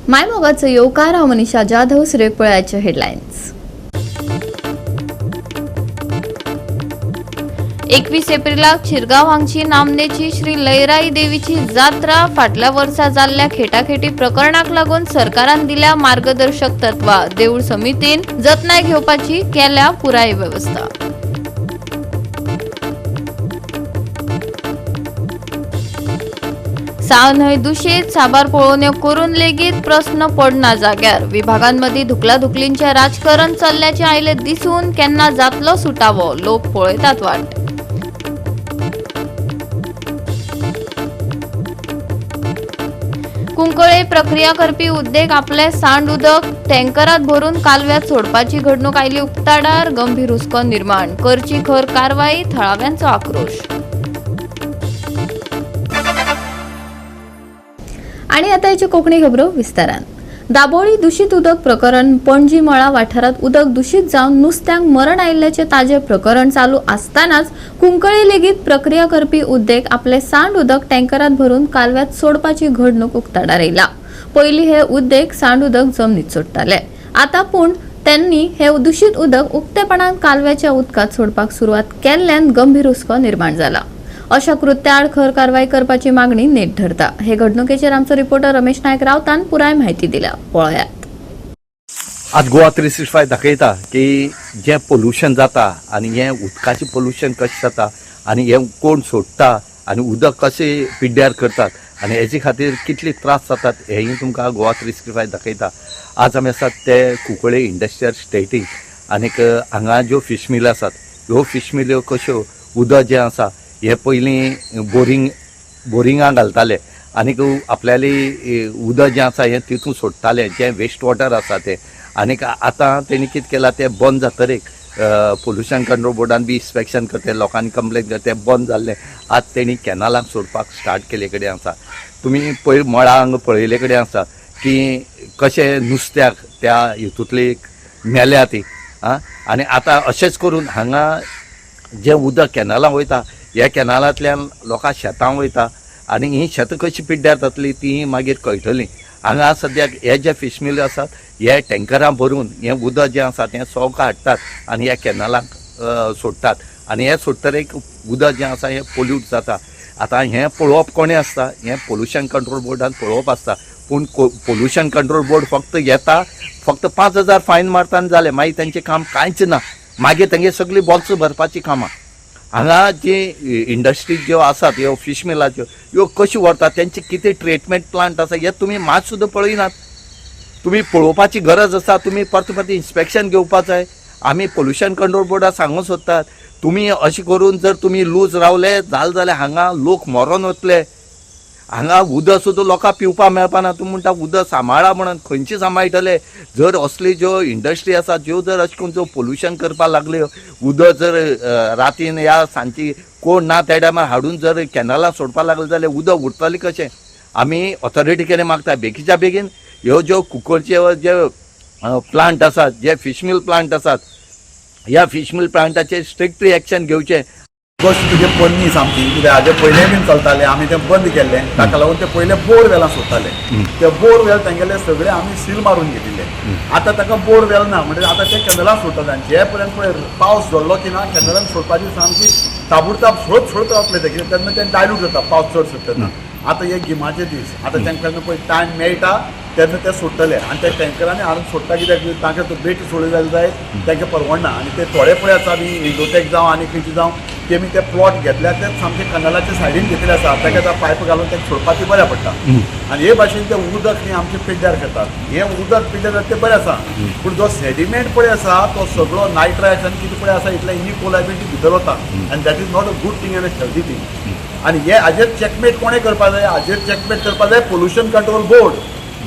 मायमोगाचं येवकार हांव मनीषा जाधव. सुरेखपळ्याचे हेडलायन्स. 21 एप्रिलाक शिरगांव हांगची नामनेची श्री लयराई देवीची जात्रा. फाटल्या वर्सा जाल्ल्या खेटाखेटी प्रकरणाक लागून सरकारान दिल्या मार्गदर्शक तत्वां. देऊळ समितीन जतनाय घेवपाची केल्या पुराय व्यवस्था. साव न्हय दूषित, साबार पळोवण्यो करून लेगीत प्रश्न पडना जाग्यार. विभागांमदी धुकलाधुकलींचे राजकारण चल्ल्याचे आयले दिसून. केन्ना जातलो सुटावो, लोक पळयतात वाट. कुंकळे प्रक्रिया करपी उद्देग आपले सांड उदक टँकरात भरून कालव्यात सोडपाची घडणूक आयली उक्ताडार. गंभीर हुस्को निर्माण करची खर कारवाई, थळाव्यांचो आक्रोश. आणि आता याची कोकणी खबरो विस्तारान. दाबोळी दूषित उदक प्रकरण. पणजी मळा वाठारात उदक दूषित जावन नुस्त्यांक मरण आयिल्ल्याचे ताजे प्रकरण चालू असतानाच कुंकळे लेगीत प्रक्रिया करपी उद्देग आपले सांड उदक टँकरात भरून कालव्यात सोडपाची घडणूक उक्ताडार आयला. पयलीं हे उद्देग सांड उदक जमनीत सोडटाले. आता पूण त्यांनी हे दूषित उदक उक्तेपणान कालव्याच्या उदकात सोडपाक सुरवात केल्ल्यान गंभीर हुस्को निर्माण जाला. अशा कृत्याआड खर कारवाई करपाची मागणी नेट धरता. हे घडणुकेचेर आमचो रिपोर्टर रमेश नायक रावतान पुराय माहिती दिल्या. पळयात. आज गोवा 365 दाखयता की जे पोल्युशन जाता आनी हे उदकाचें पोल्युशन कशें जाता आनी हे कोण सोडटा आनी उदक कशें पिड्ड्यार करतात आनी हेजे खातीर कितले त्रास जातात हेंय तुमकां गोवा 365 दाखयता. आज आमी आसात ते कुंकळे इंडस्ट्रियल स्टेटीक आनीक हांगा ज्यो फिश मिल आसात ह्यो फिश मिल्यो कश्यो उदक जें आसा हे पयलीं बोरिंगां घालताले आनीक आपल्याली उदक जें आसा हें तितून सोडटाले जें वेस्ट वॉटर आसा तें. आनीक आतां तेणी कितें केलां तें बंद जातरीक पोल्युशन कंट्रोल बोर्डान बी इन्स्पेक्शन करते, लोकांनी कंप्लेन करते, बंद जाल्लें. आज तेणी कॅनलांक सोडपाक स्टार्ट केले कडेन आसा. तुमी पयर मळांक पळयले कडेन आसा की कशें नुस्त्याक त्या हितूंतली मेल्या ती आनी आतां अशेंच करून हांगा जें उदक कॅनलां वयता ह्या कॅनलांतल्यान लोकां शेतांक वयता आनी ही शेतां कशी पिड्ड्यार जातली ती मागीर कळटली. हांगा सद्याक हे जे फिश मिल आसात हे टँकरां भरून हें उदक जें आसा तें सवकां हाडटात आनी ह्या कॅनलांक सोडटात आनी हें सोडटरेक उदक जें आसा हें पोल्यूट जाता. आतां हें पळोवप कोणें आसता, हें पोल्युशन कंट्रोल बोर्डान पळोवप आसता. पूण पोल्युशन कंट्रोल बोर्ड फक्त येता, फक्त 5,000 फायन मारता आनी जालें. मागीर तेंचें काम कांयच ना. मागीर तेंगे सगळीं बॉल्स भरपाची कामां. हांगा जी इंडस्ट्रीज ज्यो आसात ह्यो फिश मिलाच्यो ह्यो कशी व्हरतात, तेंचे कितें ट्रिटमेंट प्लांट आसा हें तुमी मात सुद्दां पळयनात. तुमी पळोवपाची गरज आसा. तुमी परत इन्स्पेक्शन घेवपाक जाय. आमी पोल्युशन कंट्रोल बोर्डाक सांगूंक सोदतात तुमी अशें करून जर तुमी लूज रावले जाल्यार हांगा लोक मरोन वतले. हांगा उदक सुद्दां लोकांक पिवपाक मेळपाना. तुमी म्हणटा उदक सांबाळा म्हणून खंयचे सांबाळटले. जर असली ज्यो इंडस्ट्री आसा ज्यो जर अशें करून ज्यो पोल्युशन करपाक लागल्यो, उदक जर रातीन या सांजची कोण ना त्या टायमार हाडून जर कॅनलां सोडपाक लागले जाल्यार उदक उरतलें कशें. आमी ऑथॉरिटी कडेन मागता बेगीच्या बेगीन ह्यो ज्यो कुंकळचे जे प्लांट आसात, जे फिश मिल प्लांट आसात, ह्या फिश मिल प्लांटाचेर स्ट्रिक्ट एक्शन घेवचें. बस तुगे पन्नी सामकी कित्याक हाजे पयलें बीन चलतालें आमी तें बंद केल्लें. ताका लागून ते पयले बोरवेलां सोदताले. ते बोरवेल तेंगेले सगळे आमी सील मारून घेतिल्ले. आतां ताका बोरवेल ना म्हणजे आतां ते कॅनलां सोडटाले आनी जे पर्यंत पळय पावस झडलो की ना कॅनलान सोडपाची सामकी ताबडतोब सोडत रावतले ते कित्याक तेन्ना तें डायल्यूट जाता पावस चड सुट्टा. आतां हे गिमाचे दीस आतां तांकां पळय टायम मेळटा तेन्ना ते सोडटले आनी ते टँकरांनी हाडून सोडटा कित्याक तांकां बेटी सोडूं जाय तांकां परवडना. आनी ते थोडे पळय आसा आमी इंडोटेक जावं आनी खंयचे जावं तेमी ते प्लॉट घेतल्या ते सामके कॅनलाच्या सायडीन घेतले आसा. ताका आतां पायप घालून तें सोडपाचें बऱ्या पडटा. आनी हे भाशेन ते उदक न्ही आमचें पिड्ड्यार करतात. हें उदक पिड्ड्यार जाता तें बरें आसा पूण जो सेडिमेंट पळय आसा तो सगळो नायट्रायट्स आनी कितें पळय आसा इतलें इनिकोलाबिलिटी भितर वता आनी that is not a good thing end a healthy thing. आनी हे हाजेर चॅकमेट कोणें करपाक जाय, हाजेर चॅकमेट करपाक जाय pollution control board.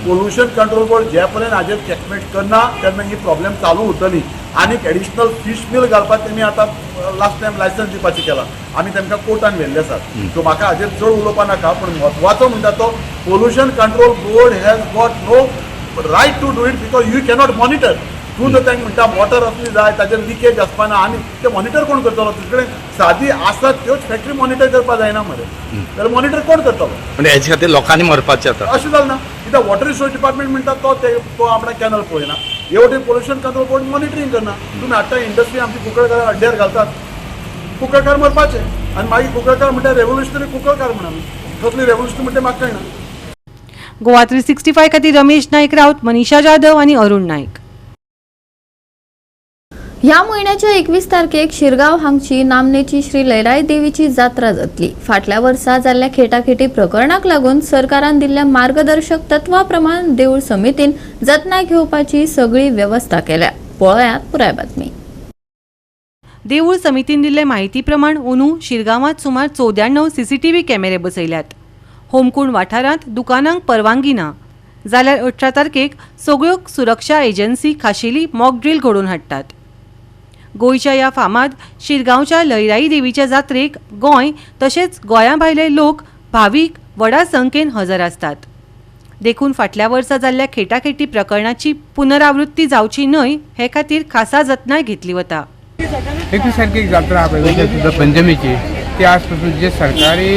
Pollution control board जे पर्यंत हाजेर चॅकमेट करना तेन्ना ही प्रॉब्लेम चालू उरतली. आनीक एडिशनल फिश मिल घालपाक तेमी आतां लास्ट टायम लायसन्स दिवपाचें केलां. आमी तांकां कोर्टान व्हेल्ले आसात. सो म्हाका हाजेर चड उलोवपा नाका पूण म्हत्वाचो म्हणटा तो pollution control board has got no right to do it because you cannot monitor. दूध टँक म्हणटा वॉटर असली जाय ताजेर लिकेज आसपाना आनी ते मॉनिटर कोण करतलो तुजे कडेन सादी आसता त्योच फॅक्टरी मॉनिटर करपाक जायना मरे जाल्यार मॉनिटर कोण करतलो म्हणजे हेच्या खातीर लोकांनी मरपाचें आता अशें जालें ना कित्याक वॉटर रिसोर्स डिपार्टमेंट म्हणटा तो आपणा कॅनल पळयना एवढे पोल्युशन कंट्रोल बोर्ड मॉनिटरींग करना तुमी हाडटा इंडस्ट्री आमची कुंकळकारां अड्ड्यार घालतात कुंकळकार मरपाचे आनी मागीर कुंकळकार म्हणटा रेव्होल्युशनरी कुंकळकार म्हण आमी कसली रेव्होल्युशन म्हणटा म्हाका कळना. गोवा 365 खातीर रमेश नाईक राऊत, मनीषा जाधव आणि अरुण नाईक. ह्या महिन्याच्या 21 तारखेक शिरगांव हांगची नामनेची श्री लयराई देवीची जात्रा जातली. फाटल्या वर्सा जाल्ल्या खेटाखेटी प्रकरणाक लागून सरकारान दिल्ल्या मार्गदर्शक तत्वा प्रमाण देऊळ समितीन जतनाय घेवपाची सगळी व्यवस्था केल्या. पळयात पुराय बातमी. देऊळ समितीन दिल्ले माहिती प्रमाण अंदू शिरगांवात सुमार 94 CCTV कॅमेरे बसयल्यात. होमकुंड वाठारांत दुकानांक परवानगी ना जाल्यार 18 तारखेक सगळ्यो सुरक्षा एजन्सी खाशेली मॉक ड्रिल घडोवन हाडटात. गोंयच्या ह्या फामाद शिरगांवच्या लयराई देवीच्या जात्रेक गोंय तशेंच गोंया भायले लोक भावीक व्हडा संख्येन हजर आसतात. देखून फाटल्या वर्सा जाल्ल्या खेटाखेटी प्रकरणाची पुनरावृत्ती जावची न्हय हे खातीर खासा जतनाय घेतली वता. 21 तारखेक जात्रा सुद्धा पंचमीची ती आजपासून जे सरकारी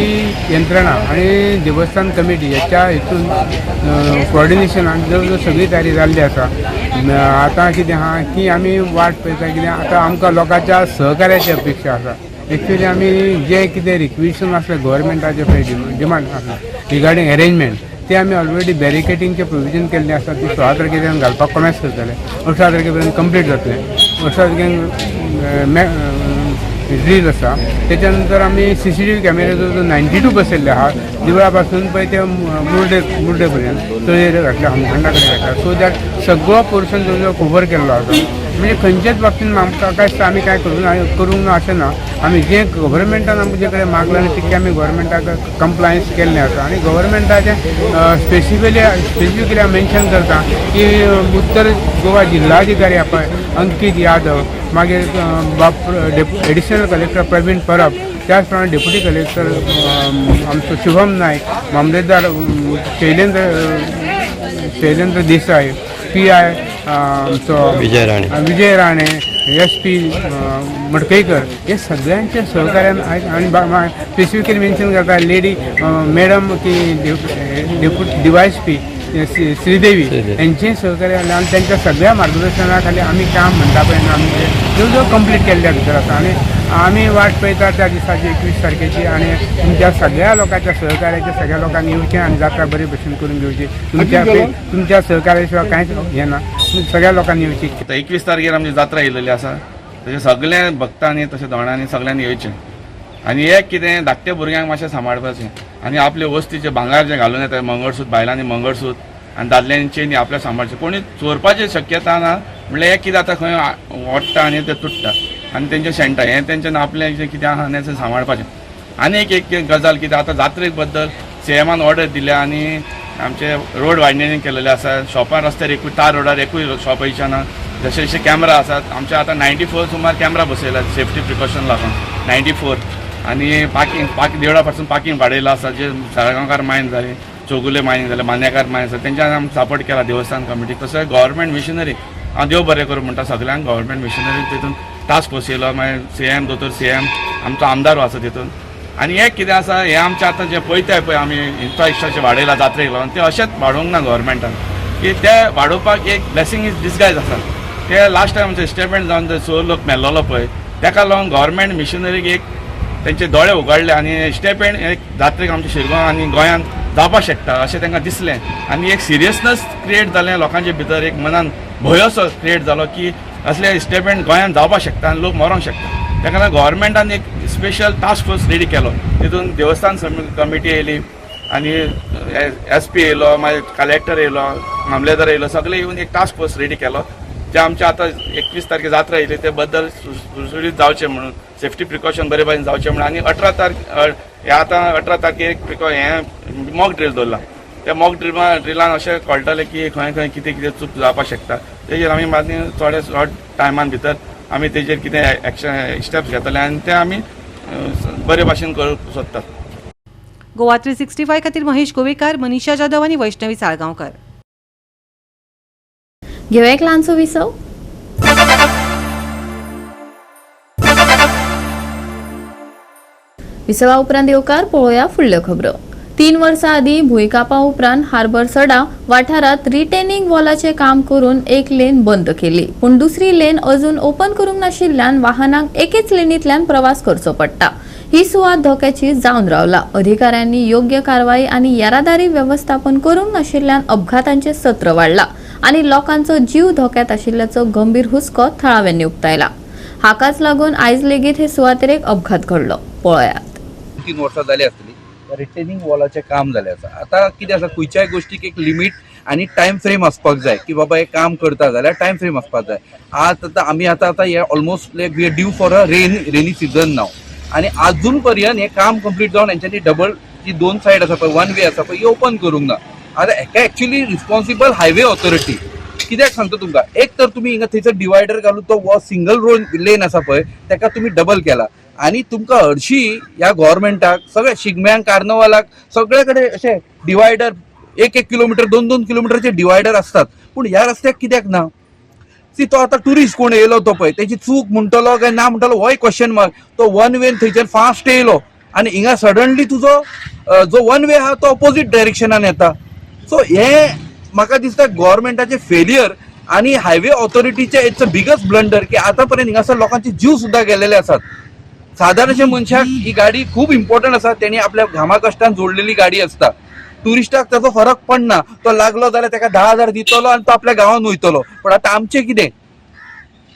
यंत्रणा आणि देवस्थान कमिटी याच्या हितून कोऑर्डिनेशनान जवळ सगळी तयारी जाल्ली आसा. आतां कितें आहा की आमी वाट पळयता कितें आतां आमकां लोकांच्या सहकार्याची अपेक्षा आसा. एक्चुअली आमी जे कितें रिक्वेशन आसलें गव्हर्मेंटाचे पळय डिमांड आसले रिगार्डींग अरेंजमेंट ते आमी ऑलरेडी बॅरिकेडिंगचे प्रोविजन केल्लें आसा. ती 16 तारखेच्यान घालपाक कमेंस करतले. 18 तारखे पर्यंत कंप्लीट जातलें. 18 तारखेन ड्रील आसा. त्याच्या नंतर आमी CCTV कॅमेरे जो 92 बसयल्ले आहात देवळा पासून पळय ते मुर्डे पर्यंत तळयेर घातल्या होमखंडा कडेन घातल्या सो दॅट सगळो पोर्शन जो कवर केल्लो आसा. म्हणजे खंयच्याच बाबतींत आमकां काय आमी काय करूंक ना अशें ना. आमी जें गव्हर्मेंटान आमचे कडेन मागलां आनी तितकें आमी गव्हर्मेंटाक कंप्लायन्स केल्लें आसा. आनी गव्हर्मेंटाचें स्पेसिफिकली मेन्शन करता की उत्तर गोवा जिल्हाधिकारी पळय अंकीत यादव मागीर एडिशनल कलेक्टर प्रवीण परब त्याच प्रमाणे डेप्युटी कलेक्टर आमचो शुभम नायक मामलेदार शैलेंद्र देसाई PI आमचो विजय राणे SP मडकईकर हे सगळ्यांच्या सहकार्यान आनी स्पेसिफिकली मेन्शन करता लेडी मॅडम की डेप्युटी DYSP श्रीदेवी यांचे सहकार्य आणि त्यांच्या सगळ्या मार्गदर्शनाखाली आम्ही काम म्हणटा पळय आमी जवळ कंप्लीट केल्ल्या भितर आसा. आनी आमी वाट पळयता त्या दिसाची 21 तारखेची आनी तुमच्या सगळ्या लोकांच्या सहकार्याचे सगळ्या लोकांनी येवचें आनी जात्रा बरे भशेन करून घेवची. तुमच्या सहकार्या शिवाय कांयच हें ना. सगळ्या लोकांनी येवची. 21 तारखेर आमची जात्रा येयलेली आसा. तशें सगळ्या भक्तांनी तशें दोणांनी सगळ्यांनी येवचें आनी एक कितें धाकट्या भुरग्यांक मातशें सांबाळपाचें आनी आपले वस्तीचे भांगार जें घालून येता मंगळसूत्र बायलांनी मंगळसूत्र आनी दादल्यांनी चेनी आपल्या सांबाळचें. कोणी चोरपाची शक्यता ना. म्हणल्यार एक कितें आतां खंय ओडटा आनी तें तुटटा आनी तेंचें शेणटा हें तेंच्यान आपलें जें कितें आहा तें सांबाळपाचें. आनी एक गजाल कितें आतां जात्रेक बद्दल CMान ऑर्डर दिल्या आनी आमचे रोड वायडनिंग केलेले आसा. शॉपार रस्त्यार एकूय तार रोडार एकूय शॉप वयचे ना. जशे जशे कॅमेरा आसात आमचे आतां 94 सुमार कॅमेरा बसयल्यात सेफ्टी प्रिकॉशन लागून 94 आनी पार्किंग देवळा पासून पार्किंग वाडयला आसा. जे साळगांवकार मायन जाले चौगुले मायन जाले मान्यकार मायन आसा तेंच्यान आमी सपोर्ट केला देवस्थान कमिटी. तसोच गव्हर्मेंट मिशनरी हांव देव बरें करूं म्हणटा सगळ्यांक. गव्हर्मेंट मिशनरी तितून टास्क फोर्स येयलो मागीर CM दोतोर CM आमचो आमदार आसा तितून. आनी एक कितें आसा हें आमचें आतां जें पळयताय पळय आमी इन्फ्रास्ट्रक्चर वाडयला जात्रेक लागून तें अशेंच वाडोवंक ना गव्हर्मेंटान की तें वाडोवपाक एक ब्लेसिंग इज डिसगायज आसा. ते लास्ट टायम आमचें स्टेटमेंट जावन ते 6 लोक मेल्लोलो पळय तेका लागून गव्हर्मेंट मिशनरीक एक तेंचे दोळे उगडले आनी स्टेपेंड एक जात्रेक आमच्या शिरगांव आनी गोंयांत जावपाक शकता अशें तांकां दिसलें. आनी एक सिरियसनस क्रिएट जालें लोकांच्या भितर. एक मनान भंय असो क्रिएट जालो की असले स्टेटमेंट गोंयांत जावपाक शकता आनी लोक मरोंक शकता. ताका लागून गव्हर्मेंटान एक स्पेशल टास्क फोर्स रेडी केलो. तितून देवस्थान कमिटी येयली आनी SP येयलो मागीर कलेक्टर येयलो मामलेदार येयलो सगळे येवन एक टास्क फोर्स रेडी केलो. जे आमचे आतां 21 तारखे जात्रा येयली ते बद्दल सुरसुरीत जावचें म्हणून सेफ्टी प्रिकॉशन बरे भाशेन जावचें म्हणून. आनी 18 तारखेक हें मॉक ड्रील दवरला. त्या मॉक ड्रिलान अशें कळटलें की खंय खंय कितें कितें चूक जावपाक शकता. तेजेर आमी मागीर थोडे शॉर्ट टायमान भितर आमी तेजेर कितें एक्शन स्टेप्स घेतले आनी ते आमी बरे भाशेन करूंक सोदतात. गोवा 365 खातीर महेश गोवेकार, मनीषा जाधव आणि वैष्णवी साळगांवकर. घेऊया एक ल्हानसो विसव. विसवा उपरांत येवकार पळोवया फुडल्यो खबरो. 3 वर्सां आदी भुंयकापा उपरांत हार्बर सडा वाठारात रिटेनिंग वॉलाचे काम करून एक लेन बंद केली, पूण दुसरी लेन अजून ओपन करूंक नाशिल्ल्यान वाहनांक एकेच लेनींतल्यान प्रवास करचो पडटा. ही सुवात धोक्याची जावन रावला. अधिकाऱ्यांनी योग्य कारवाई आनी येरादारी व्यवस्थापन करूंक नाशिल्ल्यान अपघातांचे सत्र वाडला आनी लोकांचो जीव धोक्यात आशिल्ल्याचो गंभीर हुस्को थळाव्यांनी उक्तायला. हाकाच लागून आयज लेगीत हे सुवातेर एक अपघात घडलो. पळयात. 3 वर्सां जाली आसतली रिटेनिंग वॉलाचें काम जालें आसा. आतां कितें आसा, खंयच्याय गोष्टीक एक लिमीट आनी टायम फ्रेम आसपाक जाय की बाबा हे काम करता जाल्यार टायम फ्रेम आसपाक जाय. आमी आतां हे almost like we are due for a rainy season now आनी अजून पर्यंत हे काम कंप्लीट जावन हेंच्यांनी डबल जी 2 सायड आसा पळय, 1 वे आसा पळय, ही ओपन करूंक ना. आतां हेका एक्चुअली रिस्पॉन्सिबल हायवे ऑथॉरिटी. कित्याक सांगता तुमकां, एक तर तुमी हिंगा थंयसर डिवायडर घालून तो सिंगल रोड लेन आसा पळय तेका तुमी डबल केला आनी तुमकां हरशीं ह्या गव्हर्मेंटाक सगळ्या शिगम्यांक कार्नवालाक सगळे कडेन अशे डिवायडर 1-1 किलोमिटर 2-2 किलोमिटरचे डिवायडर असतात, पूण ह्या रस्त्याक कित्याक ना? सी तो आतां टुरिस्ट कोण येयलो तो पळय तेची चूक म्हणटलो काय ना म्हणटलो होय क्वेश्चन मार्क. तो 1 वे थंयच्यान फास्ट येयलो आनी हिंगा सडनली तुजो जो 1 वे आहा तो ऑपोजीट डायरेक्शनान येता. सो हे म्हाका दिसता गव्हर्मेंटाचे फेलियर आनी हायवे ऑथॉरिटीचे इट्स अ बिगस्ट ब्लंडर की आतां पर्यंत हिंगासर लोकांचे जीव सुद्दां गेलेले आसात. सादारणशे मनशाक ही गाडी खूब इम्पॉर्टंट आसा. तेणी आपल्या घामा कश्टान जोडलेली गाडी असता. टुरिस्टाक ताचो फरक पडना, तो लागलो जाल्यार ताका 10,000 दितलो आनी तो आपल्या गांवांत वयतलो. पण आतां आमचें कितें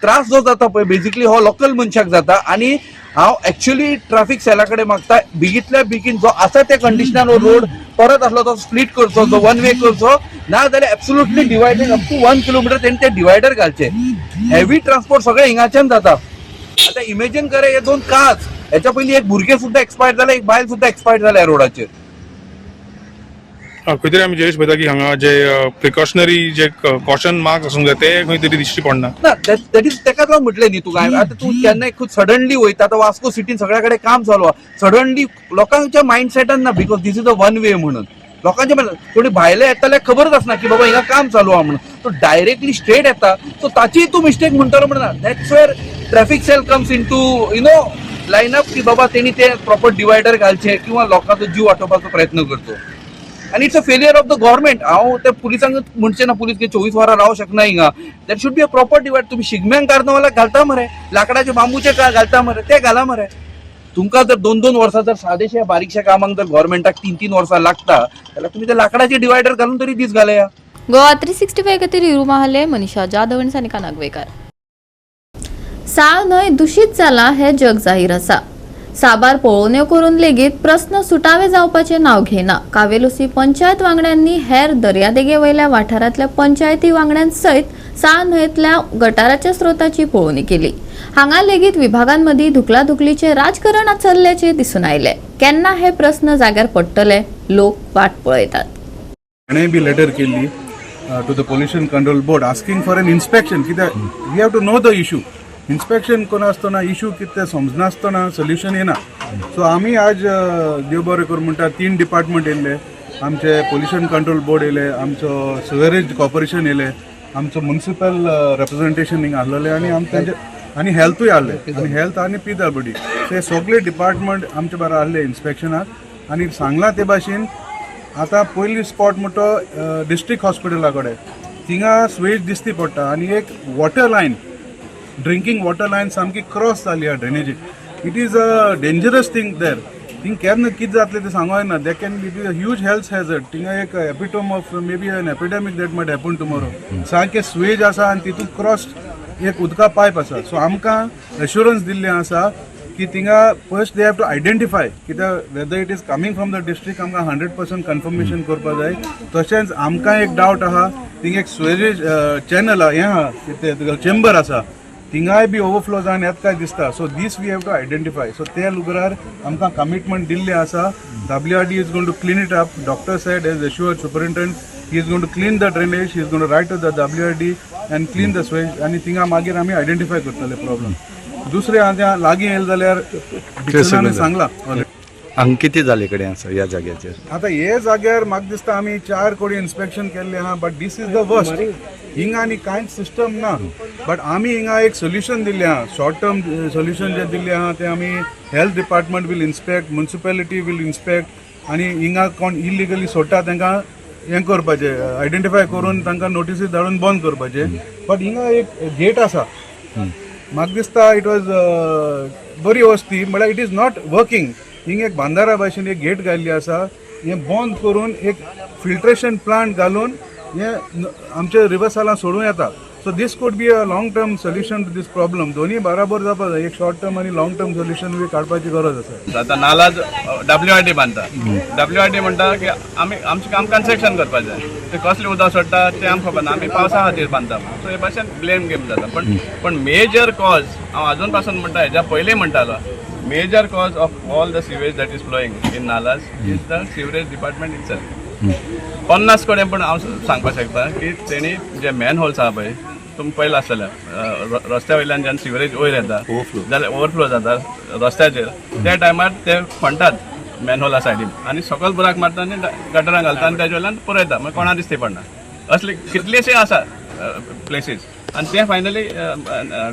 त्रास जो जाता पळय बेजिकली हो लोकल मनशाक जाता. आनी हांव एक्चुअली ट्रॅफिक सेला कडेन मागता बेगींतल्या बेगीन जो आसा त्या कंडिशनान हो रोड परत असलो तो स्प्लिट करचो, जो 1 वे करचो, ना जाल्यार absolutely dividing up to 1 kilometre तेणी ते डिवायडर घालचे. हेवी ट्रान्सपोर्ट सगळें हिंगाच्यान जाता. आता इमेजिन करे हे 2 काच, ह्याच्या पयलीं एक भुरगे सुद्दां एक्सपायर जाले, एक बायल सुद्दां एक्सपायर जाल्या रोडाचेर. खंय तरी आमी जयेश पळयता की हांगा जे प्रिकॉशनरी जे कॉशन मार्क्स आसूंक जाय ते खंय तरी दिश्टी पडना. ना दॅट इज तेकाच लागून म्हटलें न्ही तुका. आतां तूं केन्नाय खूब सडनली वयता, आतां वास्को सिटीन सगळ्या कडेन काम चालू आहा, सडनली लोकांच्या मायंडसेटान ना बिकॉज दीस इज अ 1 वे म्हणून लोकांचे कोणी भायले येताले खबरच आसना की बाबा हिंगा काम चालू आहा म्हणून. तो डायरेक्टली स्ट्रेट येता. सो ताची तूं मिस्टेक म्हणटलो म्हणना. That's where traffic cell comes in to line up की बाबा तेणी ते प्रॉपर डिवायडर घालचे किंवा लोकांचो जीव वाटोवपाचो प्रयत्न करचो. आनी it's a failure of the government. हांव ते पुलिसांक म्हणचे ना पुलीस 24 वरां रावूं शकना हिंगा. That should be a proper divide. तुम्ही शिगम्यांक कार्नवालाक घालता मरे, लाकडाचे बांबूचे घालता मरे, ते घाला मरे. तुमकां जर 2-2 वर्सां जर सादेशा बारीकशा कामाक जर गव्हर्मेंटाक 3-3 वर्सां लागता जाल्यार तुम्ही ते लाकडाचे डिवायडर घालून तरी दीस घालया. गोवा 365 खातीर हिरू महाले, मनीषा जाधव आनी सानिका नागवेकर. साळ न्हय दूषित जाला हे जग जाहीर आसा. साबार पळोवण्यो करून लेगीत प्रस्न सुटावे जावपाचे नांव घेना. कावेलोसी पंचायत वांगड्यांनी हेर दर्यादेगे वयल्या वाठारांतल्या पंचायती वांगड्यां सयत साळ न्हंयतल्या गटाराच्या स्रोताची पळोवणी केली. हांगा लेगीत विभागांमदीं धुकलाधुकलीचे राजकारण चल्ल्याचे दिसून आयले. केन्ना हे प्रस्न जाग्यार पडटले, लोक वाट पळयतात. हाणें बी लेटर केल्ली to the pollution control board asking for an inspection. कित्याक we have to know the issue. Inspection कोण आसतना इशू कितें समजनासतना सोल्युशन येना. सो आमी आज देव बरें करूं म्हणटा 3 डिपार्टमेंट येयले, आमचे पोल्युशन कंट्रोल बोर्ड येयले, आमचो सिवेरेज कॉर्पोरेशन येयले, आमचो म्युनिसिपल रिप्रेझेंटेशन हिंगा आहलेले आनी आमचे आनी हेल्थूय आहले आनी हेल्थ आनी PWD ते सगळे डिपार्टमेंट आमचे बरे आहले इन्स्पेक्शनाक. आनी सांगलां ते भाशेन आतां पयली स्पॉट म्हणटो डिस्ट्रिक्ट हॉस्पिटला कडेन थिंगा स्वेज दिसती पडटा आनी एक water line drinking water line सामकी क्रॉस जाली आहा ड्रेनेजीक. It is a dangerous thing there. थिंग केन्ना कितें जातलें तें सांगूं येना. They can be a huge health hazard. थिंगा एक epitome of maybe an epidemic that might happen tomorrow. सारकें स्वेज आसा आनी तितून क्रॉस एक उदका पायप आसा. सो आमकां एश्युरन्स दिल्लें आसा की थिंगा first they have to identify कित्याक whether it is coming from the district आमकां 100% कन्फर्मेशन करपाक जाय. तशेंच आमकां एक डावट आहा थिंग एक स्वेरेज चॅनल हें आहा कितें चेंबर आसा थिंगाय बी ओवरफ्लो जावन येता काय दिसता. So this we have to identify. So ते लुगरार आमकां कमिटमेंट दिल्लें आसा. WRD is going to clean it up. Doctor said as assured superintendent he is going to clean the drainage. He is going to write to the WRD and clean the sewage आनी थिंगा मागीर आमी identify करतले problem. दुसरें आतां लागीं येयलें जाल्यार डिक्शनरान सांगलां. हांगा कितें जाले कडेन आसा ह्या जाग्याचेर? आतां हे जाग्यार म्हाका दिसता आमी 4 कोडी इन्स्पेक्शन केल्लें आहा but this is the worst. हिंगा आनी कांयच सिस्टम ना बट आमी हिंगा एक सोल्युशन दिल्लें आहा शॉर्ट टर्म सोल्युशन जे दिल्लें आहा ते आमी health department will inspect municipality will inspect आनी हिंगा कोण इलिगली सोडटा तांकां हें करपाचें आयडेंटिफाय करून तांकां नोटिसी धाडून बंद करपाचें बट हिंगा एक गेट आसा म्हाका दिसता इट वॉज बरी वस्ती म्हळ्यार इट इज नॉट वर्किंग हिंगा एक बांदारा भाशेन एक गेट घाल्ली आसा हें बंद करून एक फिल्ट्रेशन प्लांट घालून हें आमच्या रिवर्साला सोडूं येता so this could be a long term solution to this problem दोन्ही बराबर जावपा जाय एक शॉर्ट टर्म आनी लॉंग टर्म सोल्युशन बी काडपाची गरज आसा आता नाला WRT बांदता WRT म्हणटा की आमचें काम कन्स्ट्रक्शन करपाक जाय ते कसलें उदक सोडटा तें आमकां खबर ना आमी पावसा खातीर बांदता सो हे भाशेन ब्लेम गेम जाता पण मेजर कॉज हांव अजून पासून म्हणटा हेच्या पयलीं म्हणटालो major cause of all the sewage that is flowing in nallahs is the sewerage department itself 50 कडेन पण हांव सांगपाक शकता की तेणी जे मॅन होल्स आहा पळय तुमकां पयला आसतलें रस्त्या वयल्यान जेन्ना सिवरेज वयर येता जाल्यार ओवरफ्लो जाता रस्त्याचेर त्या टायमार ते खणटात मॅनहोला सायडीन आनी सकयल बुराक मारता आनी गटरां घालता आनी तेजे वयल्यान पुरयता मागीर कोणा दिसती पडना असले कितलेशे आसा प्लेसीस आनी ते फायनली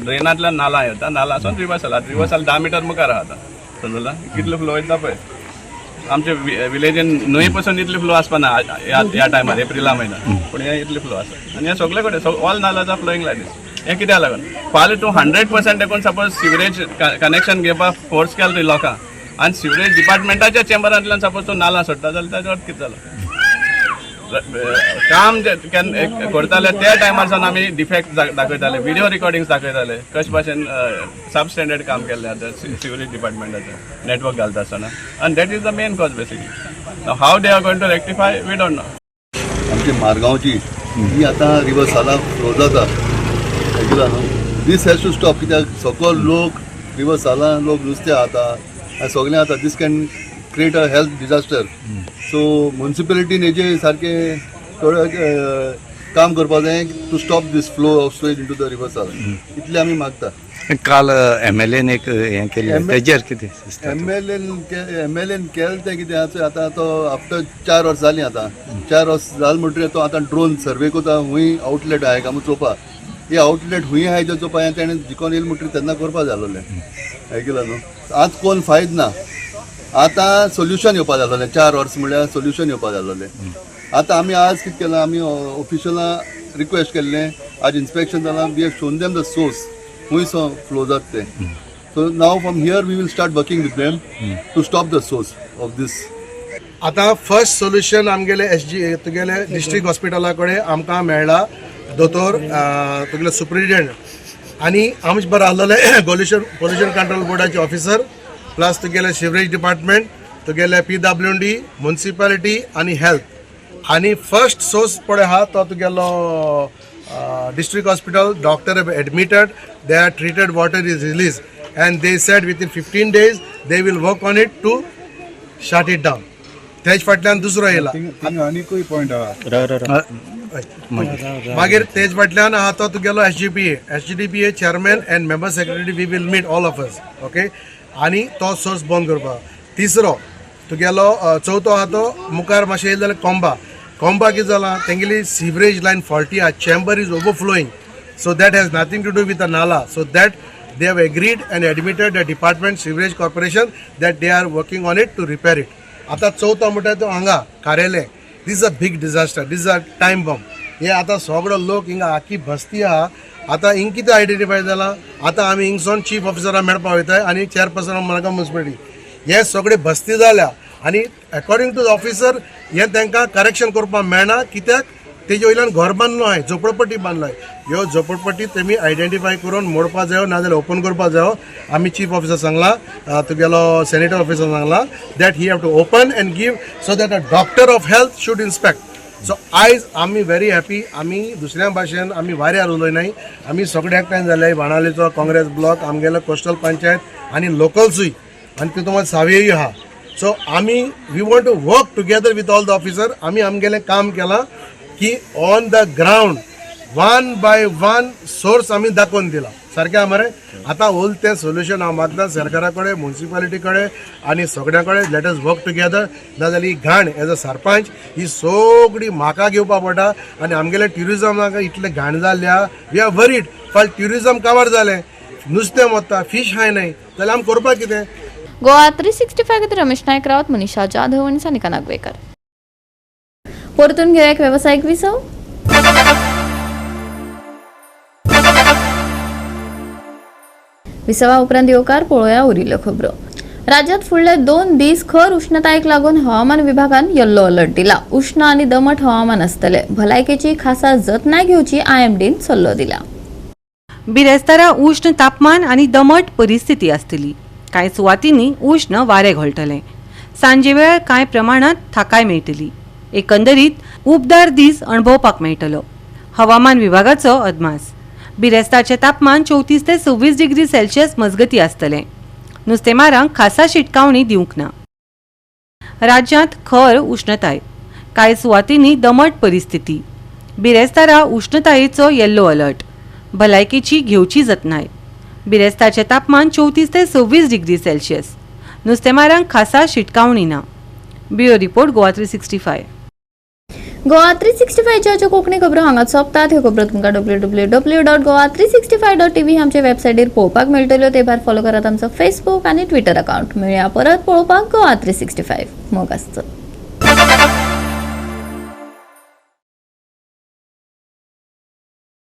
ड्रेनांतल्यान नाला येता नालासून रिवर्सल 10 मिटर मुखार आहा समजला कितलो फ्लो वयता पळय आमच्या विलेजीन न्हंय पासून इतले फ्लो आसपाना ह्या टायमार एप्रिला म्हयन्यात पूण हे इतले फ्लो आसा आनी हे सगळे कडेन ऑल नालाज आर फ्लोईंग लायक दीस हे कित्याक लागून फाल्यां तूं 100% देखून सपोज सिवरेज कनेक्शन घेवपाक फोर्स केलो थंय लोकांक आनी सिवरेज डिपार्टमेंटाच्या चेंबरांतल्यान सपोज तूं नाला सोडटा जाल्यार ताचो अर्थ कितें जालो काम जे करताले त्या टायमारसून आमी डिफेक्ट दाखयताले व्हिडिओ रिकॉर्डिंग्स दाखयताले कशे भाशेन सब स्टँडर्ड काम केल्लें आतां सिवरेज डिपार्टमेंटाचें नेटवर्क घालता आसतना आनी that is the main cause basically how they are going to rectify we don't know आमची मारगांवची ही आतां रिवर्साला फ्लो जाता आयकला न्हू दीस हॅज टू स्टॉप कित्याक सकयल लोक रिवर्साला लोक नुस्तें खाता आनी सगळें आतां this can create a health disaster so म्युनिसिपॅलिटीन हेजेर सारकें थोडें काम करपाक जाय to stop this flow of sewage into the रिवर्साल इतलें आमी मागता काल MLAन एक हें केलें तेजेर कितें MLAन केलें तें कितें आतां तो आफ्टर 4 वर्स जालीं आतां 4 वर्स जालें म्हणटकीर तो आतां ड्रोन सर्वे कोता हूंय आउटलेट आहाय काय चोवपाक हे आउटलेट हूंय आहाय ते चोवपाक आनी तेणें जिखोन येयलें म्हणटकीर तेन्ना करपा जाय आसलें आयकलां न्हू आज कोण फायद ना आतां सोल्युशन येवपा जाय आसलें 4 वर्स म्हणल्यार सोल्युशन येवपा जाय आसलें आतां आमी आज कितें केलां आमी ऑफिशलां रिक्वेस्ट केल्लें आज इन्स्पेक्शन जालां we have shown them the source हूंय सो फ्लो जाता तें so now from here we will start working with them to stop the source of this आतां फर्स्ट सोल्युशन आमगेले तुगेले डिस्ट्रिक्ट हॉस्पिटला कडेन आमकां मेळ्ळा दोतोर तुगेले सुप्रिटेंडंट आनी आमचे बरें आसलेले पोल्युशन कंट्रोल बोर्डाचे ऑफिसर प्लस तुगेले सिवरेज डिपार्टमेंट तुगेले PWD म्युनिसिपॅलिटी आनी हेल्थ आनी फर्स्ट सोर्स पळय आहा तो तुगेलो district hospital doctor have admitted they are treated water is released and they said within 15 days they will work on it to shut it down तेज फाटल्यान दुसरो येयला आनीकूय पॉयंट आहा मागीर तेज फाटल्यान आहा तो तुगेलो SGDPA chairman and member secretary we will meet all of us okay आनी तो सोर्स बंद करपा तिसरो तुगेलो चवथो आहा तो मुखार मातशें येयले जाल्यार कोंबा कितें जालां तेंगेली सिवरेज लायन फॉल्टी आहा chamber is overflowing so that has nothing to do with a nala so that they have agreed and admitted the department sewerage corporation that they are working on it to repair it. आता चौथा म्हणटा तो हांगा कार्यालय this is a big disaster, this is a time bomb. हे आता सगळो लोक हिंगा आखी बस्ती आहा आता हिंग कितें आयडेंटिफाय जाला आता आमी हिंगसोन चीफ ऑफिसरा मेळपा वयताय आनी चेअरपर्सन ऑफ मडगांव म्युनिसिपालिटी हे सगळे बस्ती जाल्या आनी अकॉर्डिंग टू द ऑफिसर हे तांकां करेक्शन करपाक मेळना कित्याक तेजे वयल्यान घर बांदलो हांवें झोपडपट्टी बांदलाय ह्यो झोपडपट्टी तेमी आयडेंटिफाय करून मोडपा जायो नाजाल्यार ओपन करपा जायो आमी चीफ ऑफिसर सांगला तुगेलो सॅनिटरी ऑफिसर सांगला that he have to open and give so that a doctor of health should inspect so आयज आमी व्हेरी हॅपी आमी दुसऱ्या भाशेन आमी वाऱ्यार उलयनाय आमी सगळे एकठांय जाले बाणावलेचो काँग्रेस ब्लॉक आमगेलो कोस्टल पंचायत आनी लोकल्सूय आनी तितून सावयेय आहा सो आमी we want to work together with all the officer आमी आमगेलें काम केलां की on the ground one by one source आमी दाखोवन दिला सारकें आहा मरे आतां ओल तें सोल्युशन हांव मागता सरकारा कडेन म्युनिसिपालिटी कडेन आनी सगळ्या कडेन लेट अस वर्क टुगेदर नाजाल्यार ही घाण एज अ सरपंच ही सगळी म्हाका घेवपा पडटा आनी आमगेले ट्युरिजमाक इतलें घाण जाल्ल्या वी आर वरीड फाल ट्युरिजम कवर जालें नुस्तें वता फीश हाय नाही जाल्यार आमी करपाक कितें. गोवा 365 खातीर रमेश नायक रावत, मनीषा जाधव आनी सानिका नागवेकर. परतून घेऊया एक व्यावसायिक विसव. विसवा उपरांत येवकार पळोवया उरिल्ल्यो खबरो. राज्यात फुडले 2 दीस खर उष्णतायेक लागून हवामान विभागान येल्लो अलर्ट दिला. उष्ण आनी दमट हवामान आसतले. भलायकेची खासा जतनाय घेवची IMDन सल्लो दिला. बिरेस्तारा उष्ण तापमान आणि दमट परिस्थिती आसतली. कांय सुवातींनी उष्ण वारे घोळटले. सांजे वेळार कांय प्रमाणात थाकाय मेळटली. एकंदरीत उबदार दीस अणभवपाक मेळटलो. हवामान विभागाचो अदमास. बिरेस्तारचे तापमान 34 ते 26 डिग्री सेल्सियस मजगती आसतले. नुस्तेमारांक खासा शिटकावणी दिवंक ना. राज्यांत खर उष्णताय. कांय सुवातींनी दमट परिस्थिती. बिरेस्तारा उष्णतायेचो येल्लो अलर्ट. भलायकेची घेवची जतनाय. बिरेस्तारचे तापमान 34 ते 26 डिग्री सेल्सियस. नुस्तेमारांक खासा शिटकावणी ना. Bureau report Goa 365. गोवा 365च्या कोंकणी खबरो हांगाच सोंपतात. ह्यो खबरो तुमकां www.goa365.tv आमचे वेबसायटीर पळोवपाक मेळटल्यो. ते भायर फॉलो करात आमचो फेसबूक आनी ट्विटर अकाउंट. मेळया परत पळोवपाक गोवा 365. मोग आसचो.